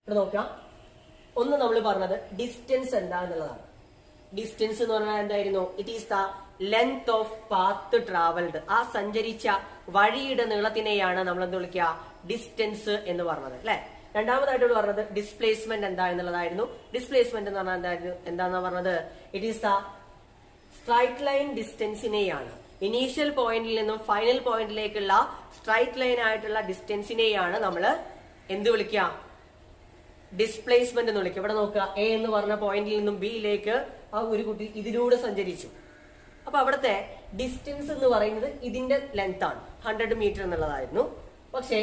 ഇവിടെ നോക്കാം. ഒന്ന് നമ്മൾ പറഞ്ഞത് ഡിസ്റ്റൻസ് എന്താന്നുള്ളതാണ്. ഡിസ്റ്റൻസ് എന്ന് പറഞ്ഞാൽ എന്തായിരുന്നു? It is the length of path travelled. ആ സഞ്ചരിച്ച വഴിയുടെ നീളത്തിനെയാണ് നമ്മൾ എന്ത് വിളിക്കുക? ഡിസ്റ്റൻസ് എന്ന് പറഞ്ഞത് അല്ലെ. രണ്ടാമതായിട്ട് പറഞ്ഞത് ഡിസ്പ്ലേസ്മെന്റ് എന്താ എന്നുള്ളതായിരുന്നു. ഡിസ്പ്ലേസ്മെന്റ് എന്ന് പറഞ്ഞാൽ എന്താന്ന് പറഞ്ഞത്? It is the straight line ഡിസ്റ്റൻസിനെയാണ്, ഇനീഷ്യൽ പോയിന്റിൽ നിന്നും ഫൈനൽ പോയിന്റിലേക്കുള്ള സ്ട്രൈറ്റ് ലൈൻ ആയിട്ടുള്ള ഡിസ്റ്റൻസിനെയാണ് നമ്മൾ എന്ത് വിളിക്കുക? ഡിസ്പ്ലേസ്മെന്റ് എന്ന് വിളിക്കുക. ഇവിടെ നോക്കുക, എ എന്ന് പറഞ്ഞ പോയിന്റിൽ നിന്നും ബിയിലേക്ക് ആ ഒരു കുട്ടി ഇതിലൂടെ സഞ്ചരിച്ചു. അപ്പൊ അവിടുത്തെ ഡിസ്റ്റൻസ് എന്ന് പറയുന്നത് ഇതിന്റെ ലെങ്ത് ആണ്, 100 മീറ്റർ എന്നുള്ളതായിരുന്നു. പക്ഷേ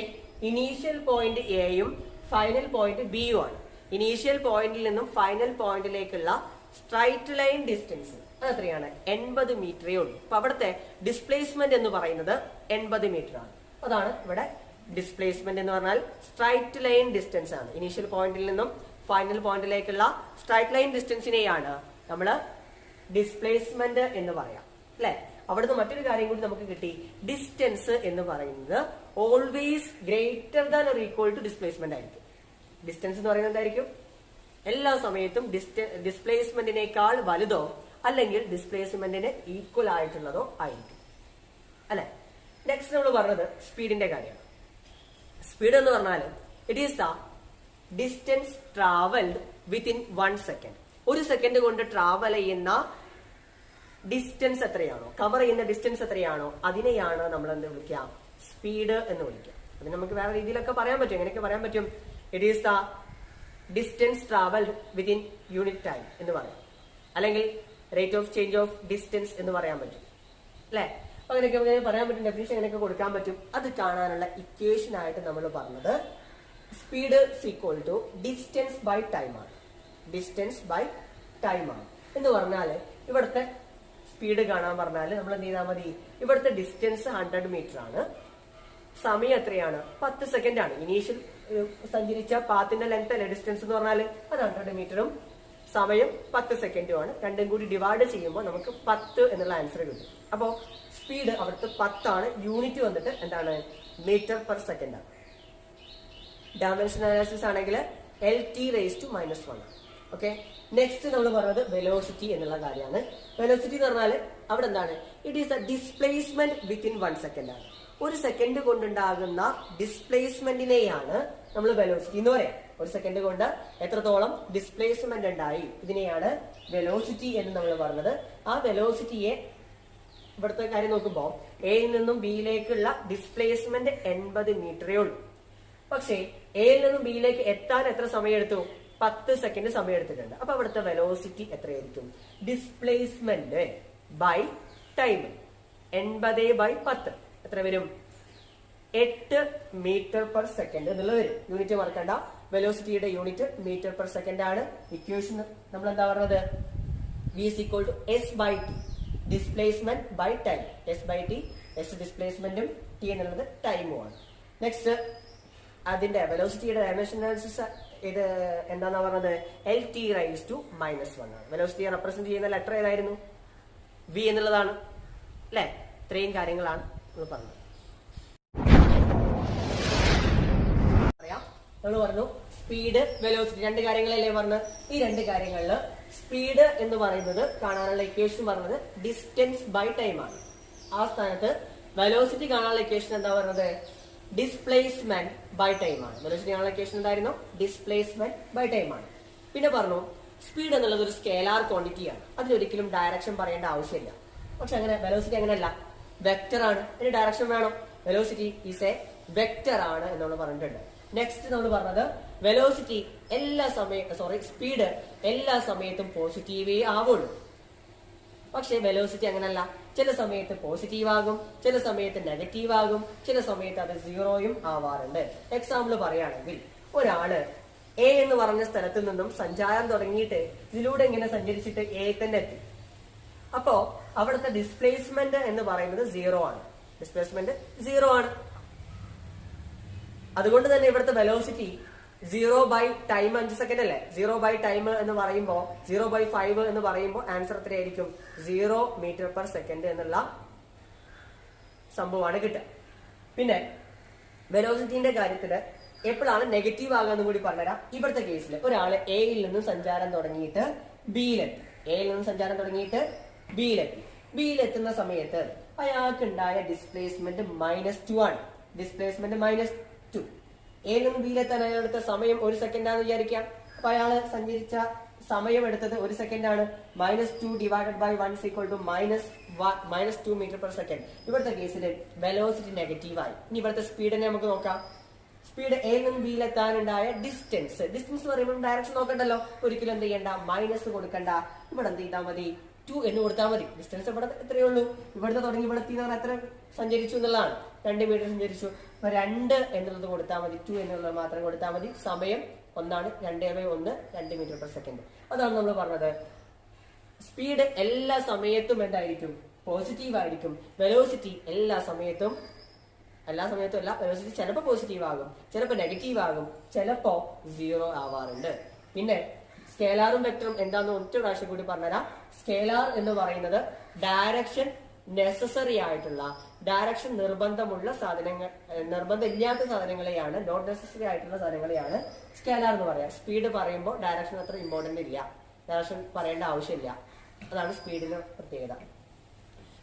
ഇനീഷ്യൽ പോയിന്റ് എയും ഫൈനൽ പോയിന്റ് ബിയും ആണ്. ഇനീഷ്യൽ പോയിന്റിൽ നിന്നും ഫൈനൽ പോയിന്റിലേക്കുള്ള സ്ട്രൈറ്റ് ലൈൻ ഡിസ്റ്റൻസ് അത് എത്രയാണ്? 80 മീറ്ററേ ഉള്ളൂ. അപ്പൊ അവിടുത്തെ ഡിസ്പ്ലേസ്മെന്റ് എന്ന് പറയുന്നത് 80 മീറ്റർ ആണ്. അതാണ് ഇവിടെ ഡിസ്പ്ലേസ്മെന്റ് എന്ന് പറഞ്ഞാൽ സ്ട്രൈറ്റ് ലൈൻ ഡിസ്റ്റൻസ് ആണ്. ഇനീഷ്യൽ പോയിന്റിൽ നിന്നും ഫൈനൽ പോയിന്റിലേക്കുള്ള സ്ട്രൈറ്റ് ലൈൻ ഡിസ്റ്റൻസിനെയാണ് നമ്മൾ ഡിസ്പ്ലേസ്മെന്റ് എന്ന് പറയാം അല്ലെ. അവിടുന്ന് മറ്റൊരു കാര്യം കൂടി നമുക്ക് കിട്ടി. ഡിസ്റ്റൻസ് എന്ന് പറയുന്നത് always greater than or equal to displacement ആയിരിക്കും. ഡിസ്റ്റൻസ് എന്ന് പറയുന്നത് എന്തായിരിക്കും? എല്ലാ സമയത്തും ഡിസ്പ്ലേസ്മെന്റിനേക്കാൾ വലുതോ അല്ലെങ്കിൽ ഡിസ്പ്ലേസ്മെന്റിന് ഈക്വൽ ആയിട്ടുള്ളതോ ആയിരിക്കും അല്ലെ. നെക്സ്റ്റ് നമ്മൾ പറഞ്ഞത് സ്പീഡിന്റെ കാര്യമാണ്. സ്പീഡ് എന്ന് പറഞ്ഞാൽ it is the distance travelled within 1 second. ഒരു സെക്കൻഡ് കൊണ്ട് ട്രാവൽ ചെയ്യുന്ന ഡിസ്റ്റൻസ് എത്രയാണോ, കവർ ചെയ്യുന്ന ഡിസ്റ്റൻസ് എത്രയാണോ അതിനെയാണ് നമ്മൾ എന്ത് വിളിക്കുക? സ്പീഡ് എന്ന് വിളിക്കുക. അത് നമുക്ക് വേറെ രീതിയിലൊക്കെ പറയാൻ പറ്റും. എങ്ങനെയൊക്കെ പറയാൻ പറ്റും? It is the distance travelled within unit time എന്ന് പറയാം, അല്ലെങ്കിൽ rate of change of distance എന്ന് പറയാൻ പറ്റും അല്ലെ. അങ്ങനെയൊക്കെ പറയാൻ പറ്റും. ഡെഫിനിഷൻ എങ്ങനെയൊക്കെ കൊടുക്കാൻ പറ്റും. അത് കാണാനുള്ള ഇക്വേഷൻ ആയിട്ട് നമ്മൾ പറഞ്ഞത് speed equal to distance by time ആണ്. ഡിസ്റ്റൻസ് ബൈ ടൈം ആണ് എന്ന് പറഞ്ഞാല് ഇവിടുത്തെ സ്പീഡ് കാണാൻ പറഞ്ഞാല് നമ്മൾ എന്ത് ചെയ്താൽ മതി? ഇവിടുത്തെ ഡിസ്റ്റൻസ് 100 മീറ്റർ ആണ്, സമയം എത്രയാണ്? 10 സെക്കൻഡ് ആണ്. ഇനീഷ്യൽ സഞ്ചരിച്ച പാത്തിന്റെ ലെങ്ത് അല്ലെ ഡിസ്റ്റൻസ് എന്ന് പറഞ്ഞാല് അത് 100 മീറ്ററും സമയം 10 സെക്കൻഡും ആണ്. രണ്ടും കൂടി ഡിവൈഡ് ചെയ്യുമ്പോൾ നമുക്ക് 10 എന്നുള്ള ആൻസർ കിട്ടും. അപ്പോ സ്പീഡ് അവിടുത്തെ 10 ആണ്. യൂണിറ്റ് വന്നിട്ട് എന്താണ്? മീറ്റർ പെർ സെക്കൻഡ് ആണ്. ഡയമെൻഷൻ അനാലിസിസ് ആണെങ്കിൽ LT⁻⁻1 ആണ്. ഓക്കെ. നെക്സ്റ്റ് നമ്മൾ പറഞ്ഞത് വെലോസിറ്റി എന്നുള്ള കാര്യമാണ്. വെലോസിറ്റി എന്ന് പറഞ്ഞാൽ അവിടെ എന്താണ്? It is the displacement within 1 second ആണ്. ഒരു സെക്കൻഡ് കൊണ്ടുണ്ടാകുന്ന ഡിസ്പ്ലേസ്മെന്റിനെയാണ് നമ്മൾ വെലോസിറ്റി എന്ന് പറയാം. ഒരു സെക്കൻഡ് കൊണ്ട് എത്രത്തോളം ഡിസ്പ്ലേസ്മെന്റ് ഉണ്ടായി ഇതിനെയാണ് വെലോസിറ്റി എന്ന് നമ്മൾ പറഞ്ഞത്. ആ വെലോസിറ്റിയെ ഇവിടുത്തെ കാര്യം നോക്കുമ്പോൾ എയിൽ നിന്നും ബിയിലേക്കുള്ള ഡിസ്പ്ലേസ്മെന്റ് 80 മീറ്ററേ ഉള്ളൂ. പക്ഷേ എയിൽ നിന്നും ബിയിലേക്ക് എത്താൻ എത്ര സമയം എടുത്തു? 10 സെക്കൻഡ് സമയം എടുത്തിട്ടുണ്ട്. അപ്പൊ അവിടുത്തെ വെലോസിറ്റി എത്രയായിരിക്കും? ഡിസ്പ്ലേസ്മെന്റ് ബൈ ടൈം 80/10 എത്ര വരും? 8 മീറ്റർ പെർ സെക്കൻഡ് എന്നുള്ളത് വരും. യൂണിറ്റ് മറക്കണ്ട, വെലോസിറ്റിയുടെ യൂണിറ്റ് മീറ്റർ പെർ സെക്കൻഡ് ആണ്. ഇക്വേഷൻ നമ്മൾ എന്താ പറഞ്ഞത്? V is equal to S/T, displacement by time. S/T, S ഡിസ്പ്ലേസ്മെന്റും T എന്നുള്ളത് ടൈമും ആണ്. നെക്സ്റ്റ് അതിന്റെ വെലോസിറ്റിയുടെ ഡയമെൻഷൻ അനാലിസിസ് ഇത് എന്താന്നാ പറഞ്ഞത്? LT⁻⁻1 ആണ്. വെലോസിറ്റിയെ റെപ്രസെന്റ് ചെയ്യുന്ന ലെറ്റർ ഏതായിരുന്നു? V എന്നുള്ളതാണ് അല്ലെ. ഇത്രയും കാര്യങ്ങളാണ് നമ്മൾ പറഞ്ഞത്. നമ്മൾ പറഞ്ഞു സ്പീഡ്, വെലോസിറ്റി, രണ്ട് കാര്യങ്ങളല്ലേ പറഞ്ഞത്. ഈ രണ്ട് കാര്യങ്ങളിൽ സ്പീഡ് എന്ന് പറയുന്നത് കാണാനുള്ള ഇക്വേഷൻ പറഞ്ഞത് ഡിസ്റ്റൻസ് ബൈ ടൈം ആണ്. ആ സ്ഥാനത്ത് വെലോസിറ്റി കാണാനുള്ള ഇക്വേഷൻ എന്താ പറഞ്ഞത്? ഡിസ്പ്ലേസ്മെന്റ് ബൈ ടൈം ആണ്. വെലോസിറ്റി കാണാനുള്ള ഇക്വേഷൻ എന്തായിരുന്നു? ഡിസ്പ്ലേസ്മെന്റ് ബൈ ടൈം ആണ്. പിന്നെ പറഞ്ഞു സ്പീഡ് എന്നുള്ളത് ഒരു സ്കേലാർ ക്വാണ്ടിറ്റി ആണ്. അതിനൊരിക്കലും ഡയറക്ഷൻ പറയേണ്ട ആവശ്യമില്ല. പക്ഷെ അങ്ങനെ വെലോസിറ്റി അങ്ങനെയല്ല, വെക്ടർ ആണ്. അതിന് ഡയറക്ഷൻ വേണം. വെലോസിറ്റി ഈസ് എ വെക്ടർ ആണ് എന്ന് നമ്മൾ പറഞ്ഞിട്ടുണ്ട്. നെക്സ്റ്റ് നമ്മൾ പറഞ്ഞത് വെലോസിറ്റി സ്പീഡ് എല്ലാ സമയത്തും പോസിറ്റീവേ ആവുള്ളൂ. പക്ഷെ വെലോസിറ്റി അങ്ങനല്ല. ചില സമയത്ത് പോസിറ്റീവ് ആകും, ചില സമയത്ത് നെഗറ്റീവ് ആകും, ചില സമയത്ത് അത് 0യും ആവാറുണ്ട്. എക്സാമ്പിൾ പറയുകയാണെങ്കിൽ ഒരാള് എ എന്ന് പറഞ്ഞ സ്ഥലത്ത് നിന്നും സഞ്ചാരം തുടങ്ങിയിട്ട് ഇതിലൂടെ ഇങ്ങനെ സഞ്ചരിച്ചിട്ട് എ തന്നെ എത്തി. അപ്പോ അവിടുത്തെ ഡിസ്പ്ലേസ്മെന്റ് എന്ന് പറയുന്നത് 0 ആണ്. ഡിസ്പ്ലേസ്മെന്റ് 0 ആണ്. അതുകൊണ്ട് തന്നെ ഇവിടുത്തെ വെലോസിറ്റി 0/ടൈം 5 സെക്കൻഡ് അല്ലേ. 0/ടൈം എന്ന് പറയുമ്പോൾ 0/5 എന്ന് പറയുമ്പോൾ ആൻസർ എത്രയായിരിക്കും? 0 മീറ്റർ പെർ സെക്കൻഡ് എന്നുള്ള സംഭവമാണ് കിട്ടുക. പിന്നെ വെലോസിറ്റിന്റെ കാര്യത്തില് എപ്പോഴാണ് നെഗറ്റീവ് ആകാന്ന് കൂടി പറഞ്ഞുതരാം. ഇവിടുത്തെ കേസിൽ ഒരാള് എയിൽ നിന്നും സഞ്ചാരം തുടങ്ങിയിട്ട് ബിയിലെത്തി. എയിൽ നിന്നും സഞ്ചാരം തുടങ്ങിയിട്ട് ബിയിലെത്തി. ബിയിലെത്തുന്ന സമയത്ത് അയാൾക്ക് ഉണ്ടായ ഡിസ്പ്ലേസ്മെന്റ് -2 ആണ്. ഡിസ്പ്ലേസ്മെന്റ് -2. എയിൽ നിന്ന് ബിയിലെത്താൻ അയാളെടുത്ത സമയം 1 സെക്കൻഡാന്ന് വിചാരിക്കാം. അപ്പൊ അയാള് സഞ്ചരിച്ച സമയം എടുത്തത് 1 സെക്കൻഡ് ആണ്. -2 divided by 1 equal to -2 metre per second. ഇവിടുത്തെ കേസിൽ വെലോസിറ്റി നെഗറ്റീവ് ആയി. ഇനി ഇവിടുത്തെ സ്പീഡിനെ നമുക്ക് നോക്കാം. സ്പീഡ് എയിൽ നിന്ന് ബിയിലെത്താനുണ്ടായ ഡിസ്റ്റൻസ് എന്ന് പറയുമ്പോൾ ഡയറക്ഷൻ നോക്കണ്ടല്ലോ. ഒരിക്കലും എന്ത് ചെയ്യണ്ട, മൈനസ് കൊടുക്കണ്ട. ഇവിടെ എന്ത് ചെയ്താൽ മതി, 2 എന്ന് കൊടുത്താൽ മതി. ഡിസ്റ്റൻസ് ഇവിടെ എത്രയേ ഉള്ളൂ, ഇവിടുന്ന് തുടങ്ങി ഇവിടെ എത്തി എത്ര സഞ്ചരിച്ചു എന്നുള്ളതാണ്. 2 മീറ്റർ സഞ്ചരിച്ചു. അപ്പൊ 2 എന്നുള്ളത് കൊടുത്താൽ മതി, 2 എന്നുള്ളത് മാത്രം കൊടുത്താൽ മതി. സമയം 1 2/1 2 മീറ്റർ പെർ സെക്കൻഡ്. അതാണ് നമ്മൾ പറഞ്ഞത്. സ്പീഡ് എല്ലാ സമയത്തും എന്തായിരിക്കും, പോസിറ്റീവ് ആയിരിക്കും. വെലോസിറ്റി എല്ലാ സമയത്തും അല്ല, വെലോസിറ്റി ചിലപ്പോ പോസിറ്റീവ് ആകും, ചിലപ്പോ നെഗറ്റീവ് ആകും, ചിലപ്പോ 0 ആവാറുണ്ട്. പിന്നെ സ്കേലാറും വെക്ടറും എന്താന്ന് ഒറ്റ പ്രാവശ്യം കൂടി പറഞ്ഞുതരാം. സ്കേലാർ എന്ന് പറയുന്നത് ഡയറക്ഷൻ നെസസറി ആയിട്ടുള്ള, ഡയറക്ഷൻ നിർബന്ധമുള്ള സാധനങ്ങൾ, നിർബന്ധമില്ലാത്ത സാധനങ്ങളെയാണ്, നോട്ട് നെസസറി ആയിട്ടുള്ള സാധനങ്ങളെയാണ് സ്കേലാർ എന്ന് പറയാം. സ്പീഡ് പറയുമ്പോൾ ഡയറക്ഷൻ അത്ര ഇമ്പോർട്ടന്റ് ഇല്ല, ഡയറക്ഷൻ പറയേണ്ട ആവശ്യമില്ല. അതാണ് സ്പീഡിന്റെ പ്രത്യേകത.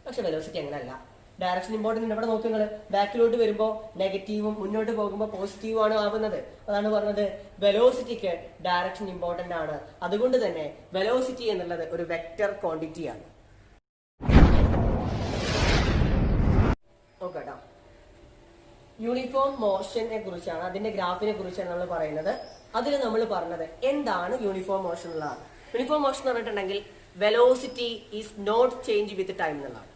പക്ഷെ വെലോസിറ്റി അങ്ങനെയല്ല. Direction important. ഇവിടെ നോക്കുക, നിങ്ങൾ ബാക്കിലോട്ട് വരുമ്പോൾ നെഗറ്റീവും മുന്നോട്ട് പോകുമ്പോൾ പോസിറ്റീവും ആണ് ആവുന്നത്. അതാണ് പറഞ്ഞത്, വെലോസിറ്റിക്ക് ഡയറക്ഷൻ ഇമ്പോർട്ടന്റ് ആണ്. അതുകൊണ്ട് തന്നെ വെലോസിറ്റി എന്നുള്ളത് ഒരു വെക്റ്റർ ക്വാണ്ടിറ്റി ആണ്. നോക്കട്ടോ, യൂണിഫോം മോഷനെ കുറിച്ചാണ്, അതിന്റെ ഗ്രാഫിനെ കുറിച്ചാണ് നമ്മൾ പറയുന്നത്. അതിൽ നമ്മൾ പറഞ്ഞത് എന്താണ് യൂണിഫോം മോഷൻ എന്നുള്ളതാണ്. യൂണിഫോം മോഷൻ എന്ന് പറഞ്ഞിട്ടുണ്ടെങ്കിൽ velocity is not change with time എന്നുള്ളതാണ്.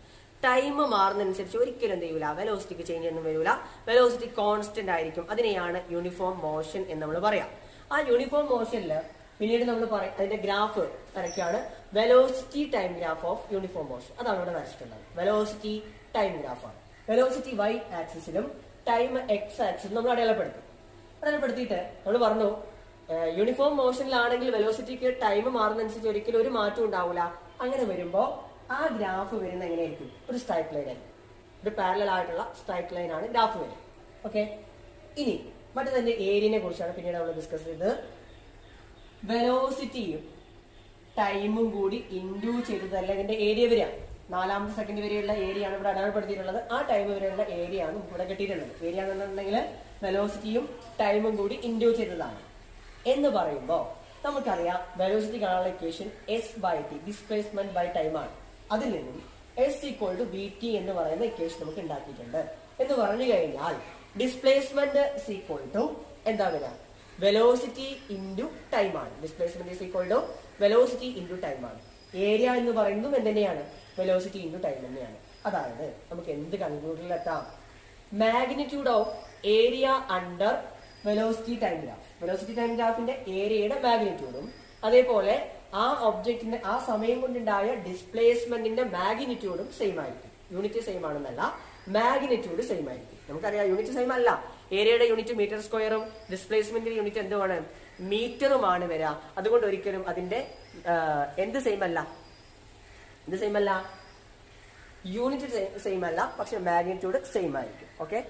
ടൈം മാറുന്നതനുസരിച്ച് ഒരിക്കലും എന്ത് ചെയ്യൂല, വെലോസിറ്റിക്ക് ചേഞ്ച് ഒന്നും വരില്ല. വെലോസിറ്റി കോൺസ്റ്റന്റ് ആയിരിക്കും. അതിനെയാണ് യൂണിഫോം മോഷൻ എന്ന് നമ്മൾ പറയാം. ആ യൂണിഫോം മോഷനിൽ പിന്നീട് നമ്മൾ പറയും അതിന്റെ ഗ്രാഫ് വരയ്ക്കാണ് velocity time graph of uniform motion. അതാണ് ഇവിടെ വരച്ചിട്ടുള്ളത്. വെലോസിറ്റി ടൈം ഗ്രാഫാണ്. വെലോസിറ്റി y ആക്സിസിലും ടൈം x ആക്സിസിലും നമ്മൾ അടയാളപ്പെടുത്തിയിട്ട് നമ്മൾ പറഞ്ഞു, യൂണിഫോം മോഷനിലാണെങ്കിൽ വെലോസിറ്റിക്ക് ടൈം മാറുന്നതനുസരിച്ച് ഒരിക്കലും ഒരു മാറ്റം ഉണ്ടാവില്ല. അങ്ങനെ വരുമ്പോ ആ ഗ്രാഫ് വരുന്ന എങ്ങനെയായിരിക്കും, ഒരു സ്ട്രൈറ്റ് ലൈൻ ആയിരിക്കും. ഒരു പാരലൽ ആയിട്ടുള്ള സ്ട്രൈറ്റ് ലൈൻ ആണ് ഗ്രാഫ് വരും. ഓക്കെ, ഇനി മറ്റു തന്നെ ഏരിയനെ കുറിച്ചാണ് പിന്നീട് നമ്മൾ ഡിസ്കസ് ചെയ്തത്. വെലോസിറ്റിയും ടൈമും കൂടി ഇൻഡ്യൂ ചെയ്തതല്ല ഇതിന്റെ ഏരിയ വരിക. 4ാമത്തെ സെക്കൻഡ് വരെയുള്ള ഏരിയ ആണ് ഇവിടെ അടയാളപ്പെടുത്തിയിട്ടുള്ളത്. ആ ടൈം വരെയുള്ള ഏരിയ ആണ് ഇവിടെ കിട്ടിയിട്ടുള്ളത്. ഏരിയ എന്നുണ്ടെങ്കിൽ വെലോസിറ്റിയും ടൈമും കൂടി ഇൻഡ്യൂ ചെയ്തതാണ് എന്ന് പറയുമ്പോൾ നമുക്കറിയാം വെലോസിറ്റി കാണാനുള്ള equation S/T, displacement by time ആണ്. അതിൽ നിന്നും S=vt എന്ന് പറയുന്ന ഇക്വേഷൻ നമുക്ക് ഉണ്ടാക്കിയിട്ടുണ്ട്. എന്ന് പറഞ്ഞു കഴിഞ്ഞാൽ ഡിസ്പ്ലേസ്മെന്റ് എന്താ വരിക, വെലോസിറ്റി ഇൻറ്റു ടൈം ആണ്. ഡിസ്പ്ലേസ്മെന്റ് വെലോസിറ്റി ഇൻറ്റു ടൈം ആണ്. ഏരിയ എന്ന് പറയുന്നതും എന്തുതന്നെയാണ്, വെലോസിറ്റി ഇൻറ്റു ടൈം തന്നെയാണ്. അതായത് നമുക്ക് എന്ത് കൺക്ലൂഷനിലെത്താം, magnitude of area under velocity time graph, velocity time ഗ്രാഫിന്റെ ഏരിയയുടെ മാഗ്നിറ്റ്യൂഡും അതേപോലെ ആ ഒബ്ജക്റ്റിന്റെ ആ സമയം കൊണ്ടുണ്ടായ ഡിസ്പ്ലേസ്മെന്റിന്റെ മാഗ്നിറ്റ്യൂഡും സെയിം ആയിരിക്കും. യൂണിറ്റ് സെയിം ആണെന്നല്ല, മാഗ്നിറ്റ്യൂഡ് സെയിം ആയിരിക്കും. നമുക്കറിയാം യൂണിറ്റ് സെയിം അല്ല, ഏരിയയുടെ യൂണിറ്റ് മീറ്റർ സ്ക്വയറും ഡിസ്പ്ലേസ്മെന്റിന്റെ യൂണിറ്റ് എന്തുമാണ്, മീറ്ററുമാണ് വരിക. അതുകൊണ്ട് ഒരിക്കലും അതിന്റെ എന്ത് സെയിം അല്ല, യൂണിറ്റ് സെയിം അല്ല, പക്ഷെ മാഗ്നിറ്റ്യൂഡ് സെയിം ആയിരിക്കും. ഓക്കെ.